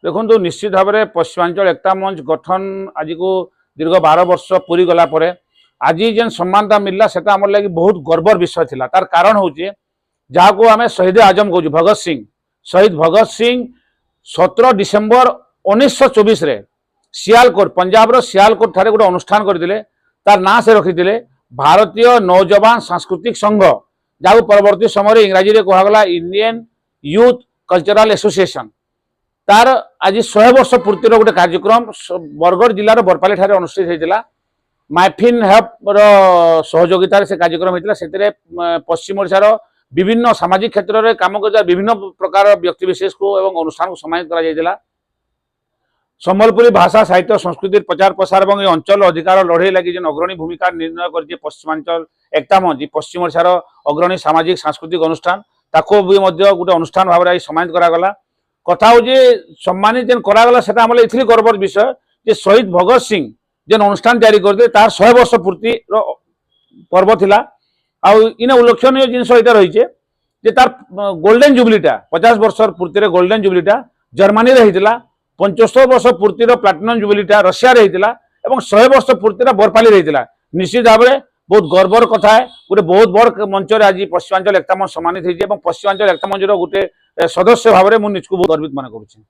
देखो निश्चित भाव में पश्चिमांचल एकता मंच गठन आज को दीर्घ 12 वर्ष पूरी गला पर आज जेन सम्मानता मिलला सेटा हमर लगी बहुत गर्वर विषय थिला। तार कारण होचे जहाँ को आम शहीद आजम कहूँ भगत सिंह, शहीद भगत सिंह 17 डिसेम्बर 1924 रे सियालकोट पंजाब रो सियालकोट ठारे गोटे अनुष्ठान करथिले। तार ना से रखिथिले भारतीय नौजवान सांस्कृतिक संघ, जहाँ परवर्ती समय इंग्राजी रे कहगला इंडियन यूथ कल्चरल एसोसिएशन। तार आज 100 वर्ष पूर्तिर गोटे कार्यक्रम बरगढ़ जिलार बरपाली ठारे अनुष्ठित होता। माइफिन हेल्प सहयोगितार से कार्यक्रम होता। से पश्चिम ओडिशार विभिन्न सामाजिक क्षेत्र में काम कर विभिन्न प्रकार व्यक्ति विशेष को एवं अनुष्ठान को सम्मानित करा। सम्बलपुरी भाषा साहित्य संस्कृति प्रचार प्रसार और अंचल अधिकार लड़े लगी जेन अग्रणी भूमिका निर्णय कर पश्चिमांचल एकता मंच पश्चिम ओडिशार अग्रणी सामाजिक सांस्कृतिक अनुष्ठान ताको भी गोटे अनुष्ठान भाव में सम्मानित करागला। कथा हूँ सम्मानित जेन करागला सेटा हमले इथली गर्वर विषय जे शहीद भगत सिंह जेन अनुष्ठान तैयारी करते तार 100 वर्ष पूर्ति पर्व थिला। आउ इन उल्लेखनीय जिनस यहाँ रही जे तार गोल्डन जुबलीटा 50 वर्ष पूर्ति गोल्डन जुबलीटा जर्मनी रे होता। 75 वर्ष पूर्तिर प्लाटिनम जुबलीटा रशिया रे होता और 100 वर्ष पूर्तिर बरपाली रे होता। निश्चित भाव में बहुत गर्वर कथा है। गोटे बहुत बड़ मंच आज पश्चिमांचल एकता मंच सम्मानित होती। पश्चिमांचल एकता मंचर गोटे सदस्य भाव में मुझे निजको बहुत गर्वित मन करुच्छे।